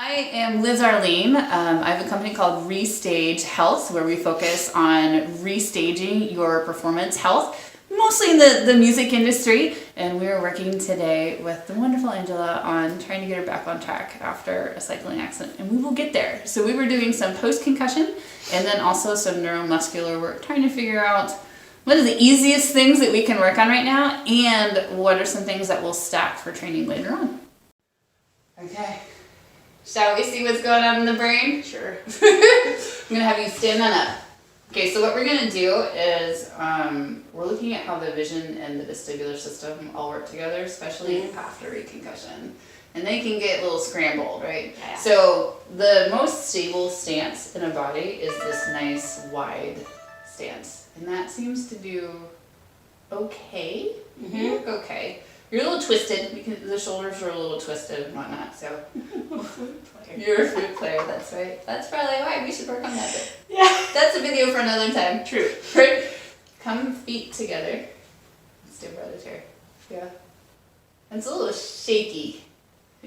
I am Liz Arlene. I have a company called Restage Health where we focus on restaging your performance health, mostly in the music industry. And we are working today with the wonderful Angela on trying to get her back on track after a cycling accident. And we will get there. So we were doing some post-concussion and then also some neuromuscular work, trying to figure out what are the easiest things that we can work on right now and what are some things that we'll stack for training later on. Okay. Shall we see what's going on in the brain? Sure. I'm going to have you stand on up. Okay, so what we're going to do is we're looking at how the vision and the vestibular system all work together, especially after a concussion. And they can get a little scrambled, right? Yeah. So the most stable stance in a body is this nice wide stance. And that seems to do okay. Mm-hmm. Okay. You're a little twisted because the shoulders are a little twisted and whatnot, so you're a flute player, that's right. That's probably why we should work on that bit. Yeah. That's a video for another time. True. Right? Come feet together. Let's do hereditary. Yeah. It's a little shaky.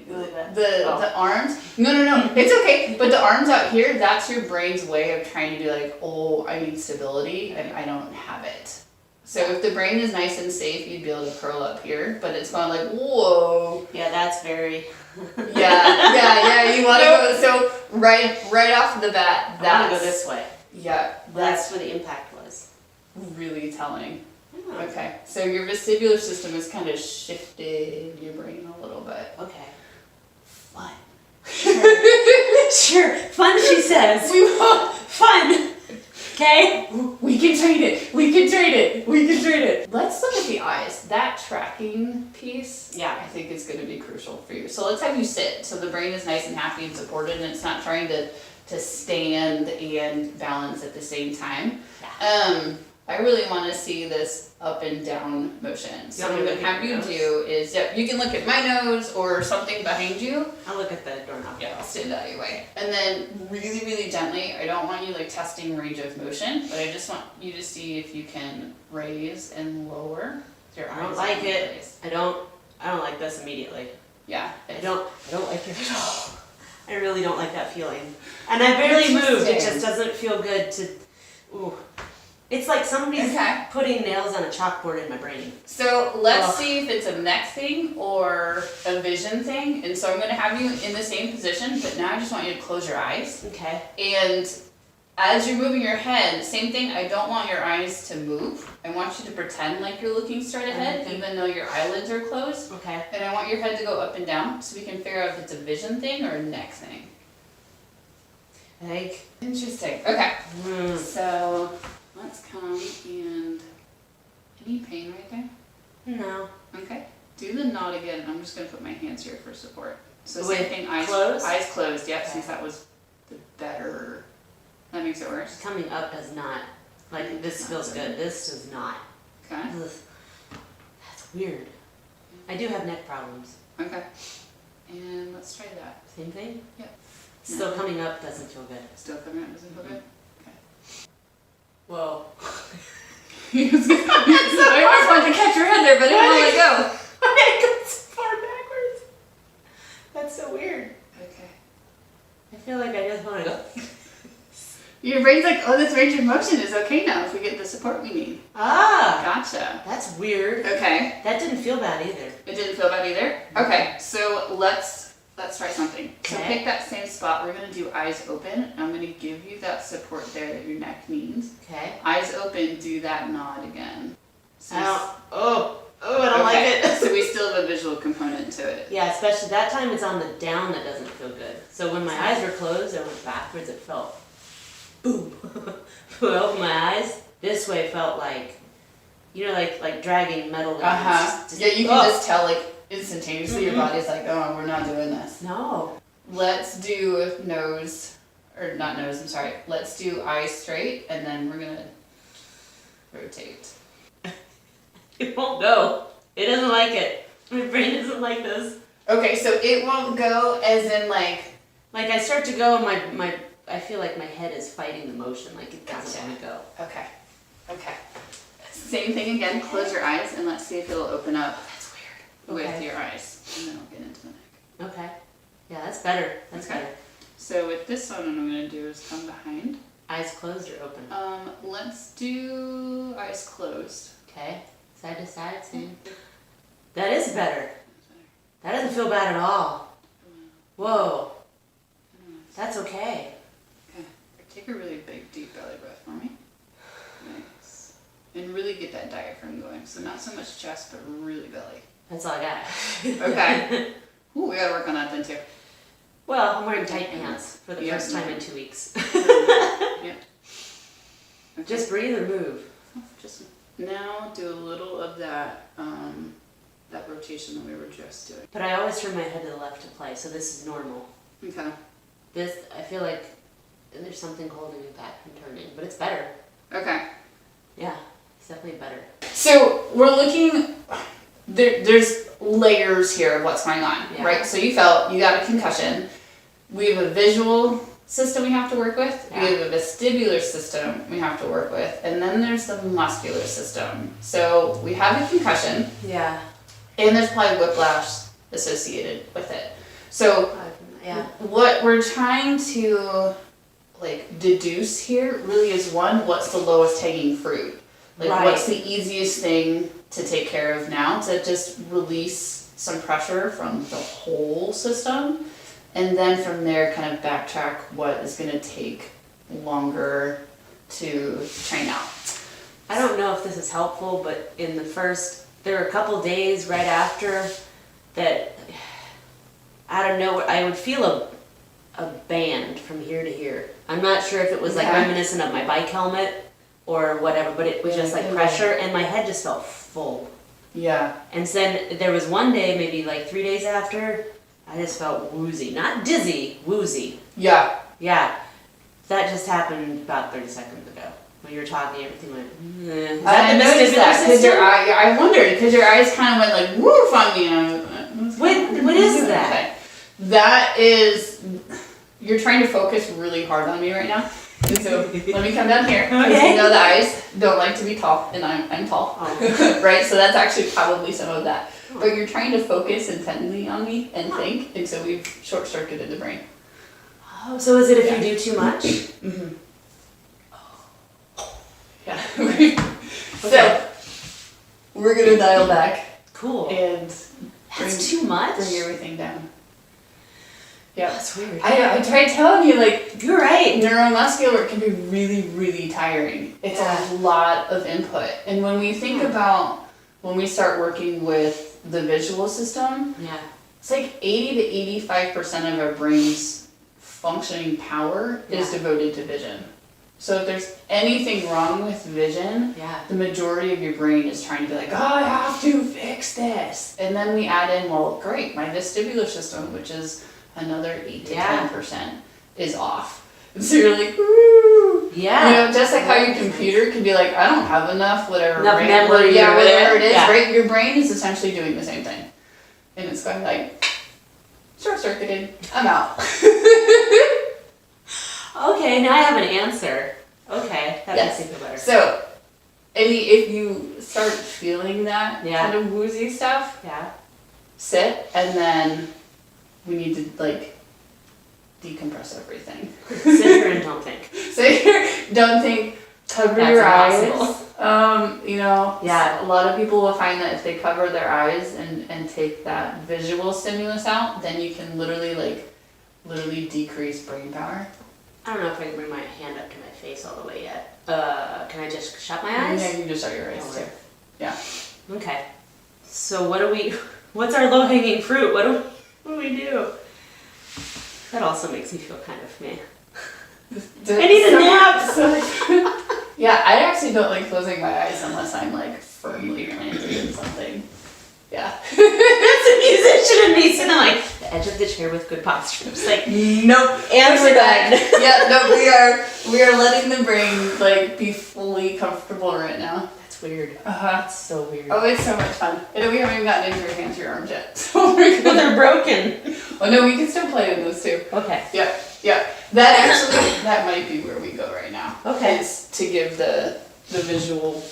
Really bad. The arms. No. It's okay. But the arms out here, that's your brain's way of trying to be like, oh, I need stability and I don't have it. So if the brain is nice and safe, you'd be able to curl up here, but it's going like, whoa. Yeah, that's very... yeah, you want to go, so right off the bat, I want to go this way. Yeah. That's where the impact was. Really telling. Oh. Okay, so your vestibular system has kind of shifted your brain a little bit. Okay. Fun. Sure. Fun, she says. We want fun. Okay? We can trade it. Let's look at the eyes. That tracking piece, I think is going to be crucial for you. So let's have you sit. So the brain is nice and happy and supported and it's not trying to stand and balance at the same time. Yeah. I really want to see this up and down motion. So what I'm going to have you do is, you can look at my nose or something behind you. I'll look at the doorknob. Yeah, I'll stand out of your way. And then really, really gently, I don't want you like testing range of motion, but I just want you to see if you can raise and lower your arms. I don't like it. I don't like this immediately. Yeah. I don't like it at all. I really don't like that feeling. And I barely moved. It just doesn't feel good to, ooh. It's like somebody's putting nails on a chalkboard in my brain. So let's see if it's a neck thing or a vision thing. And so I'm going to have you in the same position, but now I just want you to close your eyes. Okay. And as you're moving your head, same thing, I don't want your eyes to move. I want you to pretend like you're looking straight ahead, even though your eyelids are closed. Okay. And I want your head to go up and down so we can figure out if it's a vision thing or a neck thing. Interesting. Okay. So... let's come and, any pain right there? No. Okay. Do the nod again. I'm just going to put my hands here for support. So same thing, eyes closed. Yep, since that was the better. That makes it worse. Coming up does not. Like, this feels good. This does not. Okay. That's weird. I do have neck problems. Okay. And let's try that. Same thing? Yep. Still coming up doesn't feel good. Still coming up doesn't feel good? Whoa. I almost wanted to catch your head there, but I didn't let it go. My head goes far backwards. That's so weird. Okay. I feel like I just want to go. Your brain's like, oh, this range of motion is okay now if we get the support we need. Ah. Gotcha. That's weird. Okay. That didn't feel bad either. It didn't feel bad either? Okay, so let's try something. Okay. So pick that same spot. We're going to do eyes open. I'm going to give you that support there that your neck needs. Okay. Eyes open, do that nod again. So I don't like it. So we still have a visual component to it. Yeah, especially that time it's on the down that doesn't feel good. So when my eyes were closed, I went backwards, it felt boom. When I opened my eyes, this way felt like, like dragging metal. Yeah, you can just tell instantaneously your body's like, oh, we're not doing this. No. Let's do let's do eyes straight and then we're gonna rotate. It won't go. It doesn't like it. My brain doesn't like this. Okay, so it won't go as in like I start to go and I feel like my head is fighting the motion, like it doesn't want to go. Okay. Same thing again, close your eyes and let's see if it'll open up. With your eyes, and then I'll get into the neck. Okay. Yeah, that's better. That's better. So with this one, what I'm going to do is come behind. Eyes closed or open? Let's do eyes closed. Okay. Side to side, same. That is better. That doesn't feel bad at all. Whoa. That's okay. Okay. Take a really big, deep belly breath for me. Nice. And really get that diaphragm going. So not so much chest, but really belly. That's all I got. Okay. Ooh, we gotta work on that then too. Well, I'm wearing tight pants for the first time in 2 weeks. Yeah. Okay. Just breathe or move. Just now do a little of that that rotation that we were just doing. But I always turn my head to the left to play, so this is normal. Okay. This, I feel like there's something holding me back from turning, but it's better. Okay. Yeah, it's definitely better. So we're looking, there's layers here of what's going on, right? So you got a concussion. We have a visual system we have to work with. We have a vestibular system we have to work with. And then there's the muscular system. So we have a concussion. Yeah. And there's probably whiplash associated with it. So what we're trying to deduce here really is one, what's the lowest hanging fruit? What's the easiest thing to take care of now to just release some pressure from the whole system, and then from there kind of backtrack what is going to take longer to train out. I don't know if this is helpful, but there were a couple days right after that, I don't know, I would feel a band from here to here. I'm not sure if it was reminiscent of my bike helmet or whatever, but it was just pressure, and my head just felt full. Yeah. And then there was one day, maybe 3 days after, I just felt woozy. Not dizzy, woozy. Yeah. Yeah. That just happened about 30 seconds ago. When you were talking, everything went, I noticed that, because I wondered, because your eyes kind of went woof on me. What is that? Okay. That is, you're trying to focus really hard on me right now. And so let me come down here, because you know the eyes don't like to be tall, and I'm tall, right? So that's actually probably some of that. But you're trying to focus intently on me and think, and so we've short-circuited the brain. Oh, so is it if you do too much? Mm-hmm. Yeah. So we're gonna dial back. Cool. And that's too much? Bring everything down. Yeah. That's weird. I tried telling you, you're right. Neuromuscular can be really, really tiring. It's a lot of input. And when we think about, when we start working with the visual system, it's 80 to 85% of our brain's functioning power is devoted to vision. So if there's anything wrong with vision, the majority of your brain is trying to be I have to fix this. And then we add in, great, my vestibular system, which is another 8 to 10% is off. And so you're woo! Yeah. Just like how your computer can be I don't have enough memory. Whatever it is, right? Your brain is essentially doing the same thing. And it's going short-circuited, I'm out. Okay, now I have an answer. Okay, that makes me feel better. So, if you start feeling that kind of woozy stuff, sit, and then we need to decompress everything. Sit here and don't think. Sit here, don't think. Cover your eyes. A lot of people will find that if they cover their eyes and take that visual stimulus out, then you can literally decrease brain power. I don't know if I can bring my hand up to my face all the way yet. Can I just shut my eyes? Yeah, you can just shut your eyes too. Yeah. Okay. So what's our low-hanging fruit? What do we do? That also makes me feel kind of meh. I need a nap! Yeah, I actually don't like closing my eyes unless I'm firmly planted in something. Yeah. That's a musician in me sitting on the edge of the chair with good posture. It's nope. And we're done. Yeah, no, we are letting the brain be fully comfortable right now. That's weird. It's so weird. Oh, it's so much fun. And we haven't even gotten into your hands or your arms yet. So they're broken. Oh no, we can still play with those too. Okay. Yeah. That might be where we go right now. Okay. Is to give the visual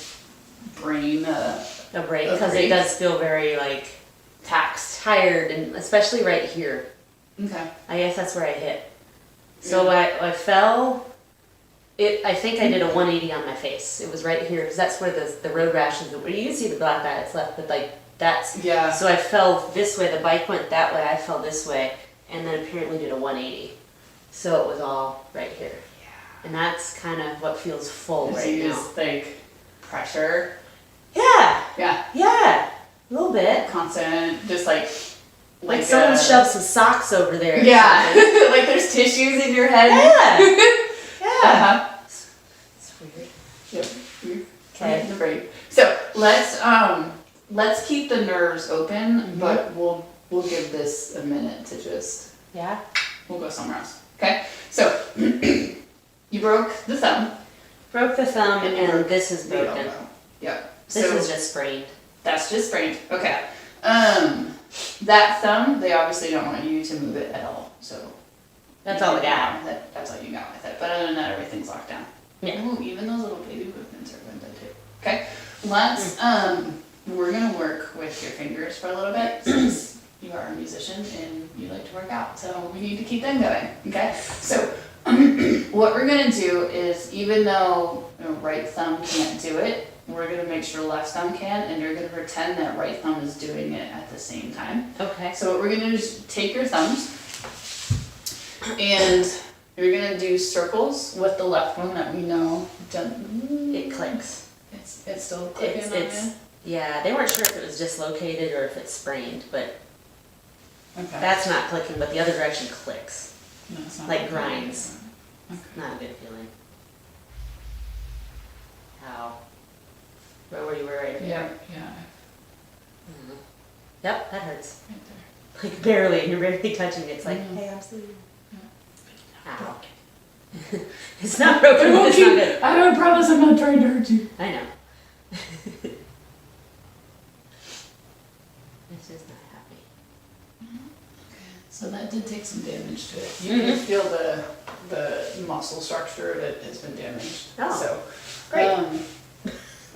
brain a break, because it does feel very taxed, tired, and especially right here. Okay. I guess that's where I hit. So I fell. I think I did a 180 on my face. It was right here because that's where the road rash is. You can see the black dye that's left, but like that's. Yeah. So I fell this way. The bike went that way. I fell this way, and then apparently did a 180. So it was all right here. Yeah. And that's kind of what feels full right now. Just like pressure. Yeah. Yeah. Yeah. A little bit. Constant, just like Someone shoved some socks over there. Yeah. Like there's tissues in your head. Yeah. Yeah. It's weird. Yep. Okay. The break. So let's keep the nerves open, but we'll give this a minute to just. Yeah. We'll go somewhere else. Okay. So you broke the thumb. Broke the thumb, and this is broken. Yep. This is just sprained. That's just sprained. Okay. That thumb, they obviously don't want you to move it at all. So That's all we got. That's all you got with it. But other than that, everything's locked down. Yeah. Ooh, even those little baby movements are good too. Okay. Let's we're gonna work with your fingers for a little bit since you are a musician and you like to work out. So we need to keep them going. Okay. So what we're gonna do is, even though right thumb can't do it, we're going to make sure left thumb can, and you're going to pretend that right thumb is doing it at the same time. Okay. So what we're going to do is take your thumbs, and you're going to do circles with the left one that we know. It clicks. It's still clicking on you? Yeah, they weren't sure if it was dislocated or if it's sprained, but Okay. that's not clicking, but the other direction clicks. No, it's not Like grinds. Okay. Not a good feeling. Ow. Right where you were right here. Yeah. Mhm. Yep, that hurts. Right there. Like barely, and you're barely touching it. It's like, Mhm. hey, I'm still here. Yeah. Ow. It's not broken, but it's not good. I don't promise I'm not trying to hurt you. I know. It's just not happy. So that did take some damage to it. You can feel the muscle structure that has been damaged. Oh, so great.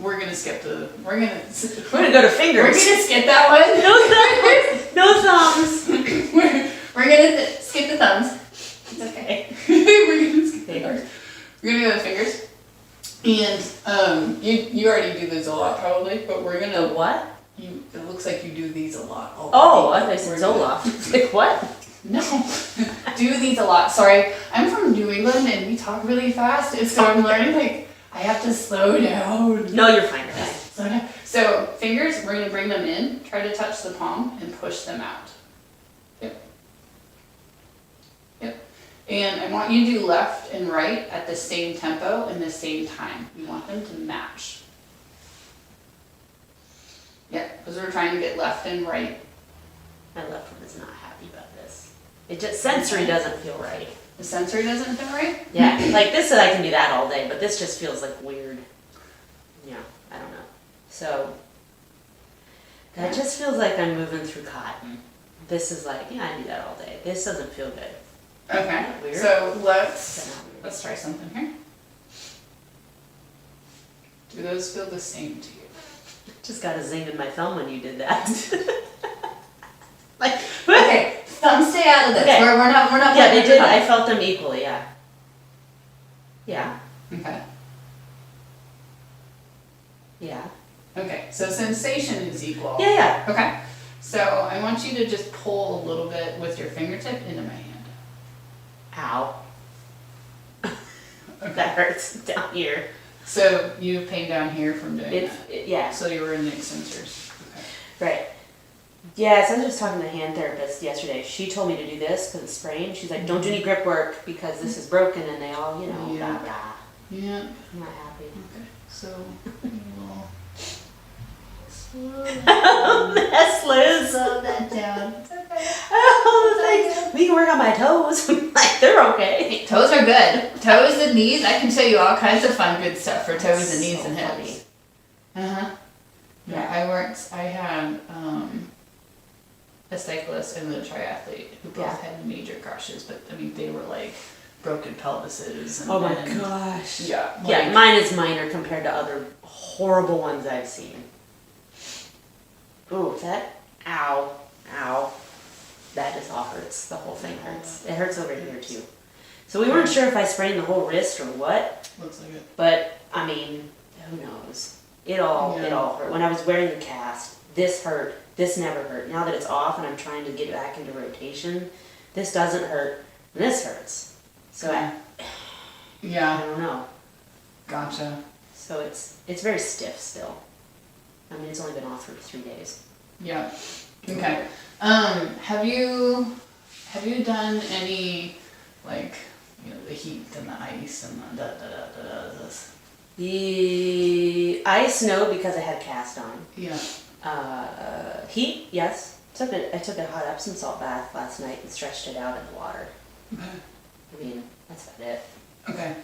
We're gonna skip the. We're gonna go to fingers. We're gonna skip that one. No thumbs. we're gonna skip the thumbs. It's okay. We're gonna skip the fingers. We're gonna go to the fingers. And you already do this a lot probably, but we're gonna what? It looks like you do these a lot. Oh, I thought you said Zoloft. Like what? No, do these a lot. Sorry, I'm from New England and we talk really fast, and so I'm learning like I have to slow down. No, you're fine. Okay. Slow down. So fingers, we're gonna bring them in. Try to touch the palm and push them out. Yep. And I want you to do left and right at the same tempo and the same time. We want them to match. Yep, because we're trying to get left and right. My left one is not happy about this. It just sensory doesn't feel right. The sensory doesn't feel right? Yeah, like this I can do that all day, but this just feels like weird. Yeah, I don't know. So that just feels like I'm moving through cotton. This is like, yeah, I do that all day. This doesn't feel good. Okay. Weird. So let's try something here. Do those feel the same to you? Just got a zing in my thumb when you did that. Like, okay, thumbs stay out of this. Okay. We're not. Yeah, they did. I felt them equally. Yeah. Yeah. Okay. Yeah. Okay. So sensation is equal. Yeah. Okay. So I want you to just pull a little bit with your fingertip into my hand. Ow. Okay. That hurts down here. So you have pain down here from doing that. Yeah. So you were in the extensors. Okay. Right. Yeah, so I was just talking to the hand therapist yesterday. She told me to do this because it's sprained. She's like, don't do any grip work because this is broken, and they all, Yeah. blah, blah. Yeah. I'm not happy. Okay. So we will slow Yes, Liz. that down. It's okay. Oh, thanks. We can work on my toes. Like, they're okay. Toes are good. Toes and knees, I can tell you all kinds of fun, good stuff for toes That's and knees so and funny. hips. Uh-huh. Yeah, I had a cyclist and a triathlete who both had major crushes, but I mean, they were like broken pelvises. And Oh my then- gosh. Yeah. Yeah, like- mine is minor compared to other horrible ones I've seen. Ooh, that, ow. that just all hurts. The whole thing hurts. It hurts over here too. So we weren't sure if I sprained the whole wrist or what. Looks like it. But I mean, who knows? It all hurt. When I was wearing the cast, this hurt. This never hurt. Now that it's off and I'm trying to get back into rotation, this doesn't hurt and this hurts. So I don't know. Gotcha. So it's very stiff still. I mean, it's only been off for 3 days. Yeah. Okay. Have you done any, like, you know, the heat and the ice and the this? The ice, no, because I had a cast on. Yeah. Heat, yes. I took a hot Epsom salt bath last night and stretched it out in the water. Okay. I mean, that's about it. Okay.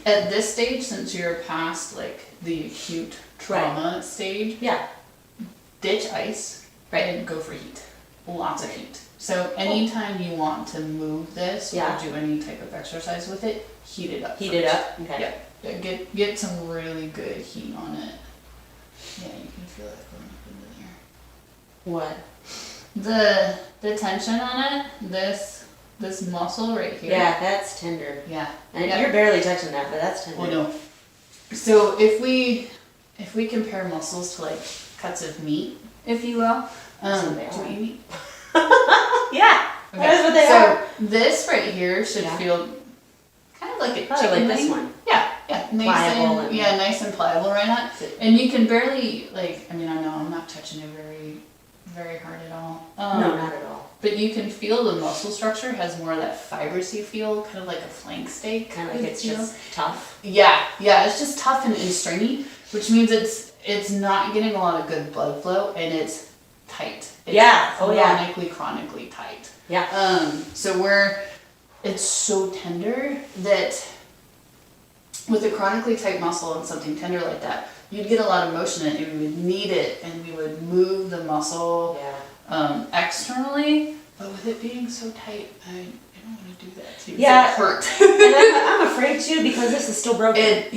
At this stage, since you're past like the acute trauma stage, ditch ice and go for heat. Lots of heat. So anytime you want to move this or do any type of exercise with it, heat it up. Heat it up? Okay. Yeah. Get some really good heat on it. Yeah, you can feel it going up into there. What? The tension on it, this muscle right here. Yeah, that's tender. Yeah. And you're barely touching that, but that's tender. Well, no. So if we compare muscles to like cuts of meat, if you will, do you eat meat? Yeah. Okay. That's what they are. So this right here should feel kind of like a chicken like this wing. one. Yeah, Pliable nice and pliable right now. And you can barely like. I mean, I know I'm not touching it very, very hard at all. No, not at all. But you can feel the muscle structure has more of that fibrous-y feel, kind of like a flank steak. Kind of like it's just tough. Yeah, it's just tough and stringy, which means it's not getting a lot of good blood flow and it's tight. It's chronically tight. Yeah. So it's so tender that with a chronically tight muscle and something tender like that, you'd get a lot of motion in it and we would knead it and we would move the muscle externally, but with it being so tight, I don't want to do that too. Yeah. It hurt. And I'm afraid too because this is still broken.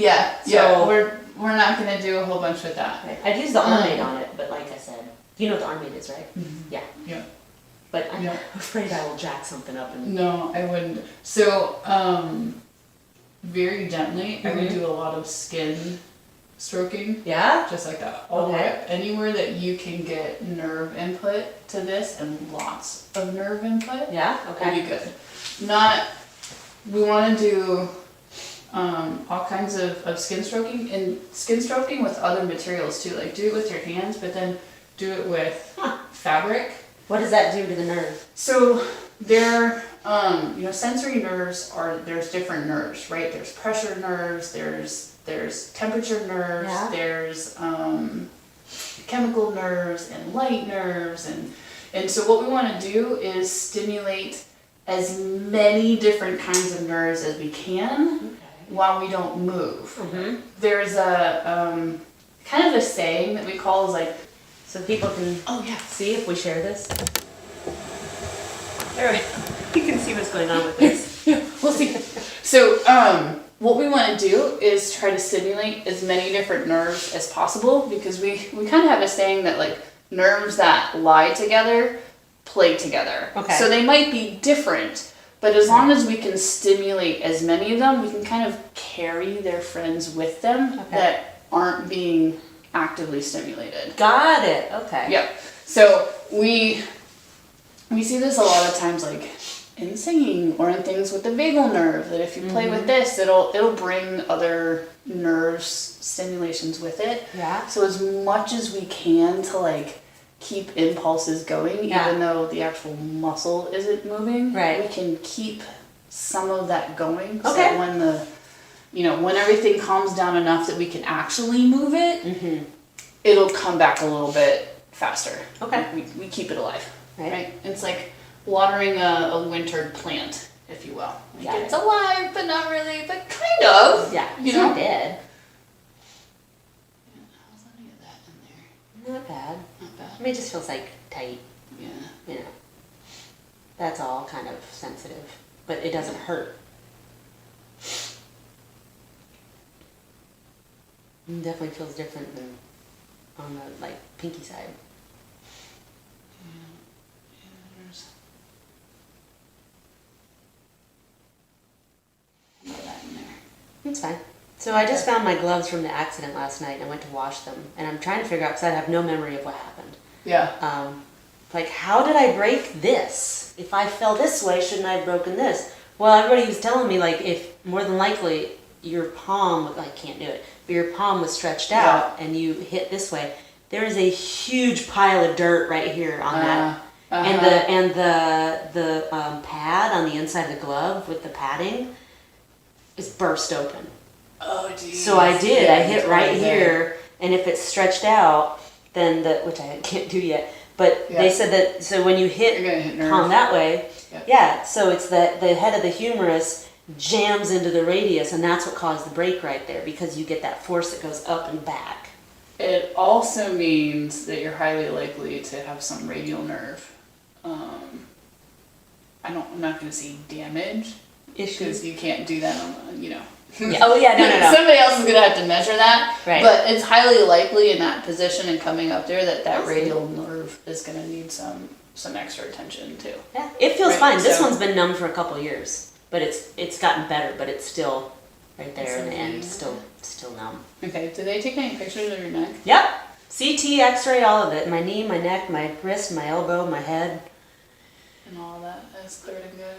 So we're not going to do a whole bunch with that. Right. I'd use the armade on it, but like I said, you know what the armade is, right? Mm-hmm. Yeah. But I'm afraid I will jack something up. No, I wouldn't. So, very gently, I would do a lot of skin stroking. Yeah? Just like that. All the way up. Anywhere that you can get nerve input to this and lots of nerve input. Yeah? Okay. Would be good. We want to do all kinds of skin stroking and skin stroking with other materials too. Like do it with your hands, but then do it with fabric. What does that do to the nerve? So sensory nerves there's different nerves, right? There's pressure nerves, there's temperature nerves, there's chemical nerves and light nerves and so what we want to do is stimulate as many different kinds of nerves as we can while we don't move. Mm-hmm. There's a kind of a saying that we call is like, so people can see if we share this. There we go. You can see what's going on with this. We'll see. So what we want to do is try to stimulate as many different nerves as possible because we kind of have a saying that like nerves that lie together play together. Okay. So they might be different, but as long as we can stimulate as many of them, we can kind of carry their friends with them that aren't being actively stimulated. Got it. Okay. Yep. So we see this a lot of times like in singing or in things with the vagal nerve that if you play with this it'll bring other nerve stimulations with it. Yeah. So as much as we can to like keep impulses going even though the actual muscle isn't moving, we can keep some of that going so that when everything calms down enough that we can actually move it, it'll come back a little bit faster. Okay. We keep it alive. Right? It's like watering a wintered plant, if you will. Like it's alive, but not really, but kind of. Yeah, it's not dead. How's any of that in there? Not bad. Not bad. I mean, it just feels like tight. Yeah. You know. That's all kind of sensitive, but it doesn't hurt. It definitely feels different than on the pinky side. Yeah. That's fine. So I just found my gloves from the accident last night and I went to wash them. And I'm trying to figure out, because I have no memory of what happened. Yeah. Like, how did I break this? If I fell this way, shouldn't I have broken this? Well, everybody was telling me, like, if more than likely your palm, I can't do it, but your palm was stretched out and you hit this way, there is a huge pile of dirt right here on that. And the pad on the inside of the glove with the padding is burst open. Oh, geez. So I did. I hit right here, and if it's stretched out, then which I can't do yet. But they said that so when you hit palm that way, so it's the head of the humerus jams into the radius, and that's what caused the break right there, because you get that force that goes up and back. It also means that you're highly likely to have some radial nerve. I'm not going to say damage, because you can't do that on, No. Somebody else is going to have to measure that. Right. But it's highly likely in that position and coming up there that radial nerve is going to need some extra attention too. Yeah, it feels fine. This one's been numb for a couple years, but it's gotten better, but it's still right there in the end, still numb. Okay, did they take any pictures of your neck? Yep. CT, X-ray, all of it. My knee, my neck, my wrist, my elbow, my head. And all that is cleared and good?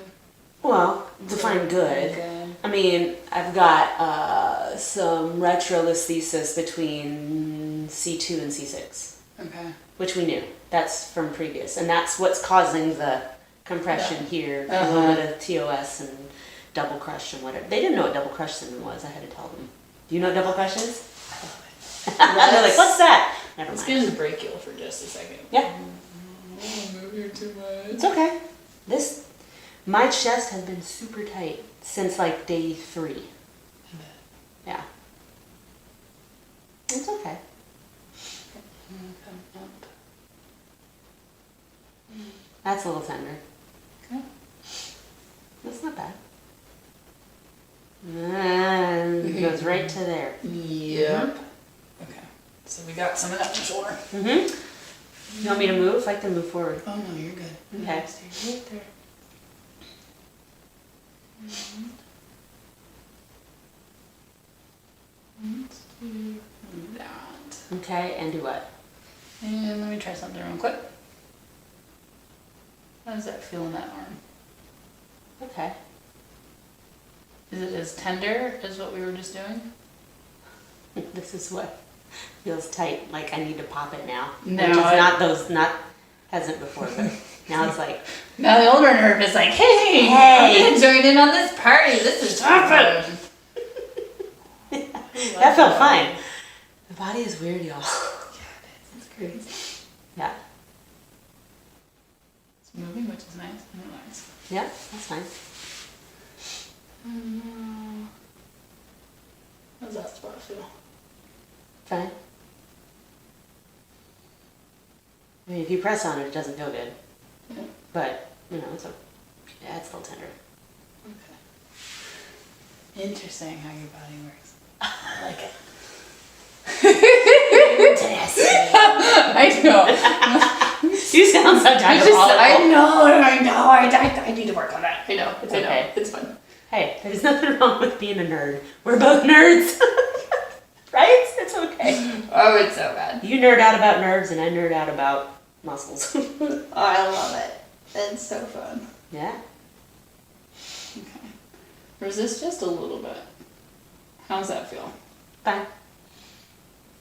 Well, define good. I mean, I've got some retrolesthesis between C2 and C6. Okay. Which we knew. That's from previous. And that's what's causing the compression here. A little bit of TOS and double crush and whatever. They didn't know what double crush syndrome was. I had to tell them. Do you know what double crush is? They're like, what's that? Never mind. Let's get into brachial for just a second. Yeah. Move here too much. It's okay. My chest has been super tight since like day 3. Yeah. It's okay. That's a little tender. Okay. That's not bad. And it goes right to there. Yep. Okay. So we got some of that on the shoulder. You want me to move? I can move forward. Oh no, you're good. Okay. Stay right there. Let's do that. Okay, and do what? And let me try something real quick. How does that feel in that arm? Okay. Is it as tender as what we were just doing? This is what feels tight, like I need to pop it now. No, Which is hasn't before, but now it's like. Now the older nerve is like, hey, I'm gonna join in on this party. This is fun. That felt fine. The body is weird, y'all. Yeah, it is. It's crazy. Yeah. It's moving, which is nice and relaxed. Yeah, that's fine. How's that spot feel? Fine. I mean, if you press on it, it doesn't feel good. Yeah. But, it's a little tender. Okay. Interesting how your body works. I like it. I know. You sound so diabolical. I need to work on that. I know. It's okay. It's fun. Hey, there's nothing wrong with being a nerd. We're both nerds. Right? It's okay. Oh, it's so bad. You nerd out about nerds and I nerd out about muscles. Oh, I love it. It's so fun. Yeah. Okay. Resist just a little bit. How's that feel? Fine.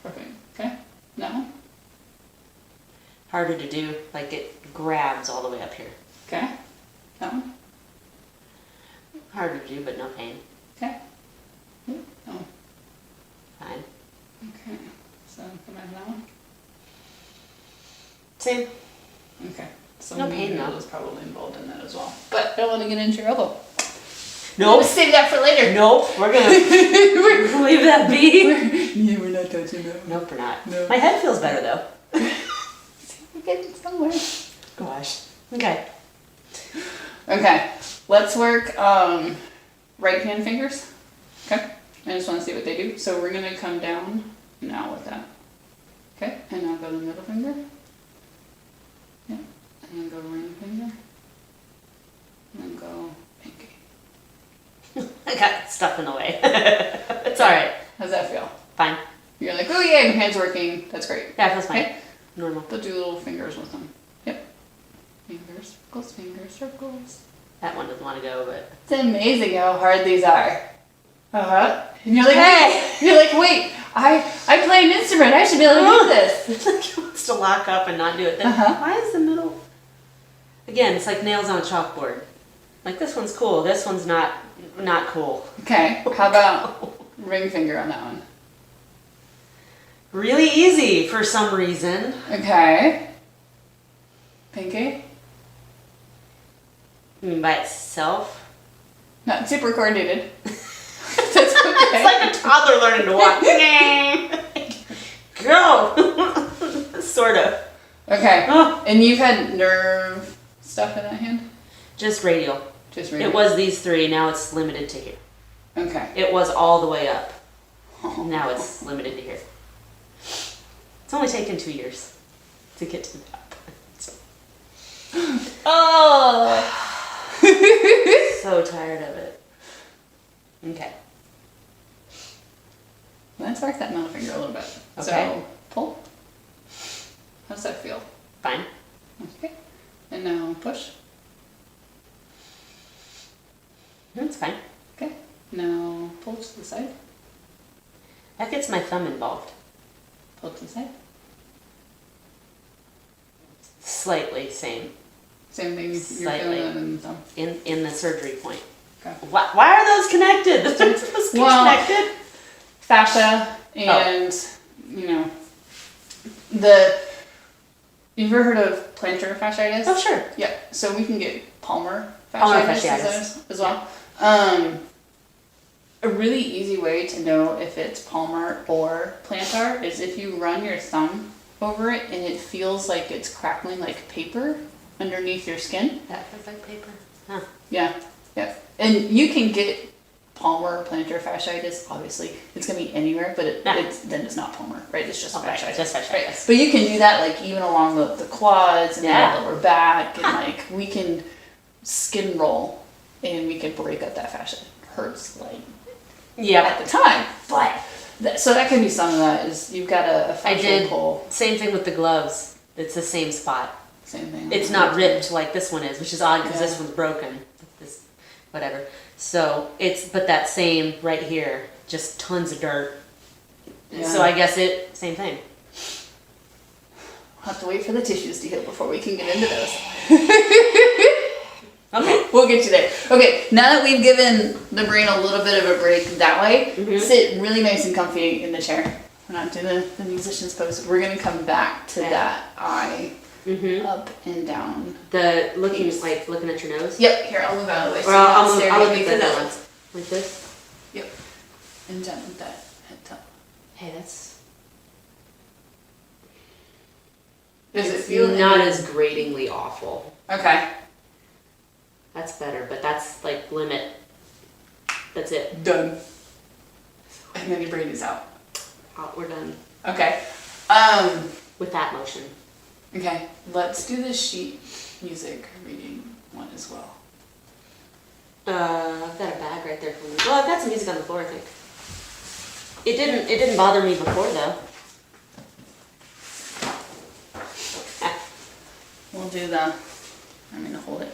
Perfect. Okay. No? Harder to do. Like it grabs all the way up here. Okay. No? Harder to do, but no pain. Okay. No. Fine. Okay. So come back that one. Same. Okay. So No pain needle though. is probably involved in that as well. But I don't want to get into your elbow. Nope. We'll save that for later. Nope. We're gonna leave that be. Yeah, we're not touching that. Nope, we're not. No. My head feels better though. We're getting somewhere. Gosh. Okay. Okay. Let's work right hand fingers. Okay. I just want to see what they do. So we're gonna come down now with that. Okay. And now go the middle finger. Yeah. And then go ring finger. And then go pinky. I got stuff in the way. It's all right. How's that feel? Fine. You're like, oh yeah, your hand's working. That's great. Yeah, it feels fine. Okay. Normal. Put your little fingers with them. Yep. Fingers, circles, fingers, circles. That one doesn't want to go, but... It's amazing how hard these are. Uh-huh. And you're like, Hey! wait, I play an instrument. I should be able to do this. It's like he wants to lock up and not do it. Then why is the middle... Again, it's like nails on a chalkboard. Like, this one's cool. This one's not cool. Okay, how about ring finger on that one? Really easy for some reason. Okay. Pinky? You mean by itself? Not super coordinated. That's okay. It's like a toddler learning to walk. Go! Sort of. Okay. Oh. And you've had nerve stuff in that hand? Just radial. Just radial. It was these three, now it's limited to here. Okay. It was all the way up. Now it's limited to here. It's only taken 2 years to get to the top. So. Oh! So tired of it. Okay. Let's work that middle finger a little bit. Okay. So, pull. How does that feel? Fine. Okay. And now push. It's fine. Okay. Now pull to the side. That gets my thumb involved. Pull to the side. Slightly, same. Same thing. You're Slightly. feeling that in the thumb. In the surgery point. Okay. Why are those connected? Those aren't supposed to be connected. Fascia and you've ever heard of plantar fasciitis? Oh, sure. Yeah. So we can get palmar Palmar fasciitis as well. A really easy way to know if it's palmar or plantar is if you run your thumb over it and it feels like it's crackling like paper underneath your skin. That feels like paper. Huh. Yeah. Yeah. And you can get palmar or plantar fasciitis, obviously. It's going to be anywhere, but it's not palmar, right? It's just Okay, fasciitis. just fasciitis. Right? But you can do that like even along the quads and Yeah. the lower back, and like we can skin roll and we can break up that fascia. It hurts like at the time, but so that can be some of that is you've got a fascial pull. Same thing with the gloves. It's the same spot. Same thing. It's not ripped like this one is, which is odd because this one's broken. This, whatever. So but that same right here, just tons of dirt. Yeah. So I guess same thing. We'll have to wait for the tissues to heal before we can get into those. Okay. We'll get you there. Okay, now that we've given the brain a little bit of a break that way, sit really nice and comfy in the chair. We're not doing the musician's pose. We're going to come back to that eye up and down. The looking at your nose? Yep, here, I'll move out of the way. Or I'll stare look at me at for the that other one. ones. Like this? Yep. And down with that head top. Hey, that's... Does it feel not as gratingly awful. Okay. That's better, but that's like limit. That's it. Done. And then your brain is out. Oh, we're done. Okay. With that motion. Okay, let's do the sheet music reading one as well. I've got a bag right there for me. Well, I've got some music on the floor, I think. It didn't bother me before though. We'll do I'm gonna hold it.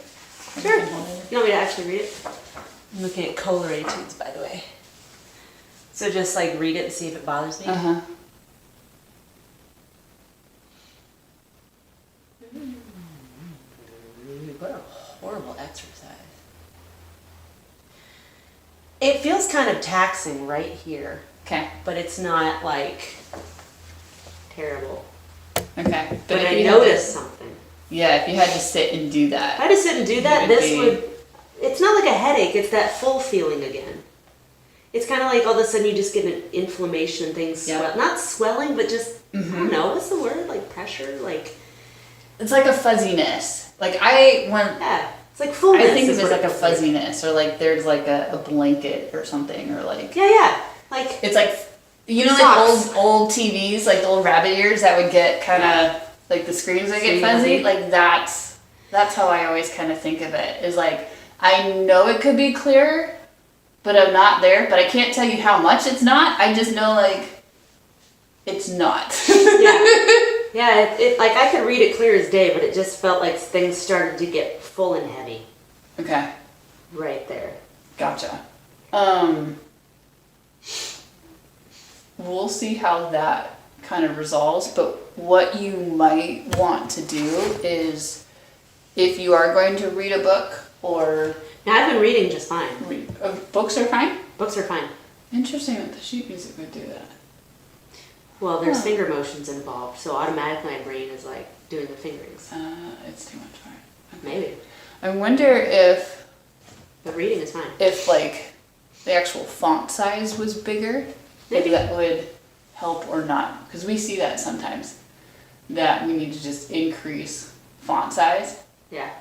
Sure. You can hold it. You want me to actually read it? I'm looking at color etudes, by the way. So just like read it and see if it bothers me. Uh-huh. What a horrible exercise. It feels kind of taxing right here, Okay. but it's not like terrible. Okay. But if I you had noticed something. Yeah, if you had to sit and do If that. I had to sit and do that, It would this be- would... It's not like a headache, it's that full feeling again. It's kind of like all of a sudden you just get an inflammation, things Yeah. swell. Not swelling, but just, I don't know, what's the word? Like pressure? Like, It's like a fuzziness. Like I it's like fullness. I think is there's what like a it feels fuzziness or like there's like a blanket or something or like Yeah. Like, it's like like Socks. old TVs, like the old rabbit ears that would get kind of like the screens that get fuzzy. Like that's how I always kind of think of it. Is like I know it could be clearer, but I'm not there. But I can't tell you how much it's not. I just know like it's not. Yeah, it like I could read it clear as day, but it just felt like things started to get full and heavy Okay, right there. gotcha. We'll see how that kind of resolves, but what you might want to do is if you are going to read a book or Now I've been reading just fine. books are fine. Books are fine. Interesting that the sheet music would do that. Well, there's finger motions involved, so automatically my brain is like doing the fingerings. It's too much for it. Maybe. I wonder if But reading is fine. like the actual font size was bigger, Maybe. if that would help or not. Because we see that sometimes, that we need to just increase font size. Yeah.